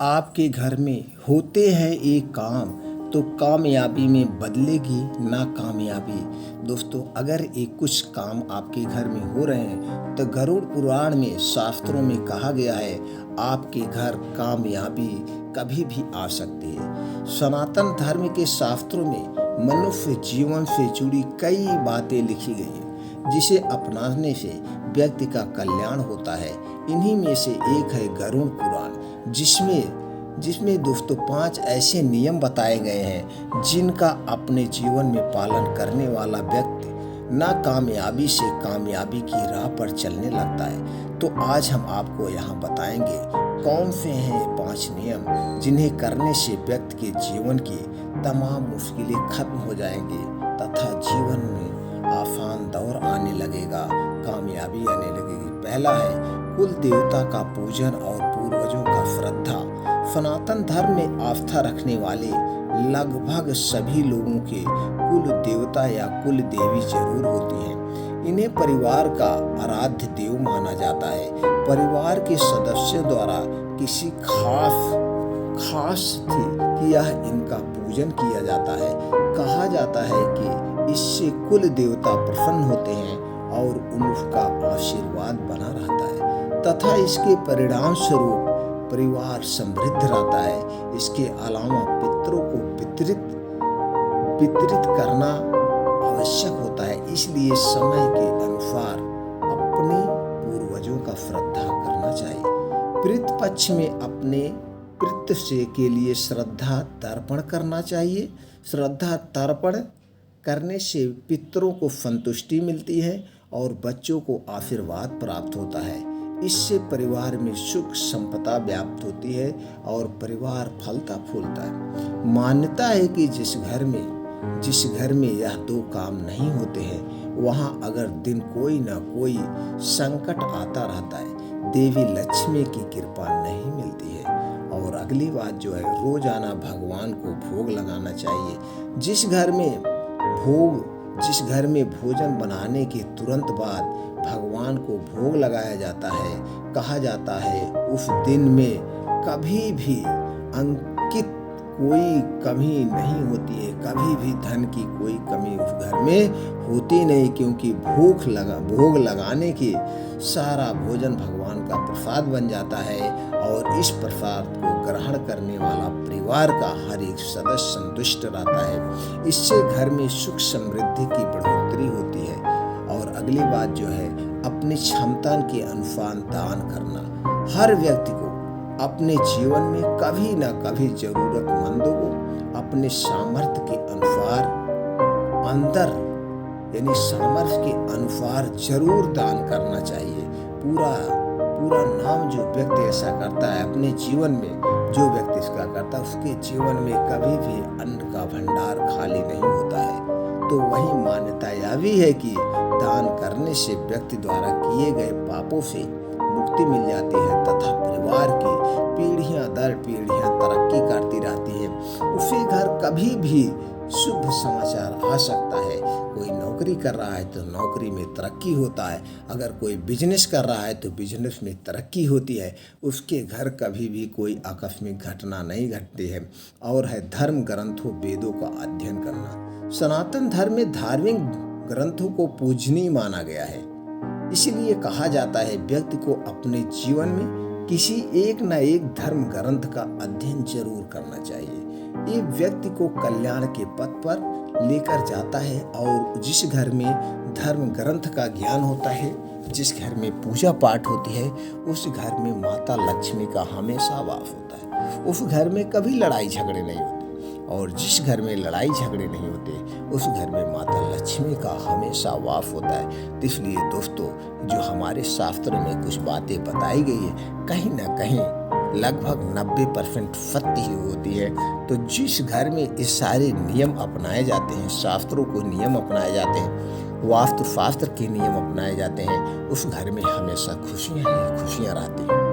आपके घर में होते हैं एक काम तो कामयाबी में बदलेगी नाकामयाबी। दोस्तों, अगर एक कुछ काम आपके घर में हो रहे हैं तो गरुड़ पुराण में शास्त्रों में कहा गया है आपके घर कामयाबी कभी भी आ सकती है। सनातन धर्म के शास्त्रों में मनुष्य जीवन से जुड़ी कई बातें लिखी गई हैं जिसे अपनाने से व्यक्ति का कल्याण होता है। इन्हीं में से एक है गरुड़ पुराण, जिसमें दोस्तों 5 ऐसे नियम बताए गए हैं जिनका अपने जीवन में पालन करने वाला व्यक्ति नाकामयाबी से कामयाबी की राह पर चलने लगता है। तो आज हम आपको यहाँ बताएंगे कौन से हैं 5 नियम जिन्हें करने से व्यक्ति के जीवन की तमाम मुश्किलें खत्म हो जाएंगी तथा जीवन में आसान दौर आने लगेगा, कामयाबी आने लगेगी। पहला है कुल देवता का पूजन और पूर्वजों का श्रद्धा। सनातन धर्म में आस्था रखने वाले लगभग सभी लोगों के कुल देवता या कुल देवी जरूर होती हैं। इन्हें परिवार का आराध्य देव माना जाता है। परिवार के सदस्यों द्वारा किसी खास थी यह इनका पूजन किया जाता है। कहा जाता है कि इससे कुल देवता प्रसन्न होते हैं और उनका आशीर्वाद बना रहता है तथा इसके परिणाम स्वरूप परिवार समृद्ध रहता है। इसके अलावा पितरों को वितरित करना आवश्यक होता है, इसलिए समय के अनुसार अपने पूर्वजों का श्रद्धा करना चाहिए। पितृ पक्ष में अपने पितृ से के लिए श्रद्धा तर्पण करना चाहिए। श्रद्धा तर्पण करने से पितरों को संतुष्टि मिलती है और बच्चों को आशीर्वाद प्राप्त होता है। इससे परिवार में सुख संपदा व्याप्त होती है और परिवार फलता फूलता है। मान्यता है कि जिस घर में यह 2 काम नहीं होते हैं वहाँ अगर दिन कोई ना कोई संकट आता रहता है, देवी लक्ष्मी की कृपा नहीं मिलती है। और अगली बात जो है, रोजाना भगवान को भोग लगाना चाहिए। जिस घर में भोजन बनाने के तुरंत बाद भगवान को भोग लगाया जाता है, कहा जाता है उस दिन में कभी भी अंकित कोई कमी नहीं होती है, कभी भी धन की कोई कमी उस घर में होती नहीं, क्योंकि भोग लगाने के सारा भोजन भगवान का प्रसाद बन जाता है और इस प्रसाद को ग्रहण करने वाला परिवार का हर एक सदस्य संतुष्ट रहता है। इससे घर में सुख समृद्धि की बढ़ोतरी होती है। और अगली बात जो है, अपनी क्षमता के अनुसार दान करना। हर व्यक्ति को अपने जीवन में कभी न कभी जरूरतमंदों को अपने सामर्थ्य के अनुसार जरूर दान करना चाहिए। पूरा नाम जो व्यक्ति ऐसा करता है अपने जीवन में, जो व्यक्ति इसका करता है उसके जीवन में कभी भी अन्न का भंडार खाली नहीं होता है। तो वही मान्यता यह भी है कि दान करने से व्यक्ति द्वारा किए गए पापों से मुक्ति मिल जाती है तथा परिवार की पीढ़ियां दर पीढ़ियां तरक्की करती रहती है। उसी घर कभी भी शुभ समाचार आ सकता है। कोई नौकरी कर रहा है तो नौकरी में तरक्की होता है, अगर कोई बिजनेस कर रहा है तो बिजनेस में तरक्की होती है। उसके घर कभी भी कोई आकस्मिक घटना नहीं घटती है। और है धर्म ग्रंथों वेदों का अध्ययन करना। सनातन धर्म में धार्मिक ग्रंथों को पूजनीय माना गया है, इसीलिए कहा जाता है व्यक्ति को अपने जीवन में किसी एक न एक धर्म ग्रंथ का अध्ययन जरूर करना चाहिए। ये व्यक्ति को कल्याण के पथ पर लेकर जाता है। और जिस घर में धर्म ग्रंथ का ज्ञान होता है, जिस घर में पूजा पाठ होती है, उस घर में माता लक्ष्मी का हमेशा वास होता है। उस घर में कभी लड़ाई झगड़े नहीं होते और जिस घर में लड़ाई झगड़े नहीं होते उस घर में माता लक्ष्मी का हमेशा वास होता है। तो इसलिए दोस्तों, जो हमारे शास्त्र में कुछ बातें बताई गई है कहीं ना कहीं लगभग 90% सत्य ही होती है। तो जिस घर में ये सारे नियम अपनाए जाते हैं, शास्त्रों को नियम अपनाए जाते हैं, वास्तुशास्त्र के नियम अपनाए जाते हैं, उस घर में हमेशा खुशियां ही खुशियां रहती हैं।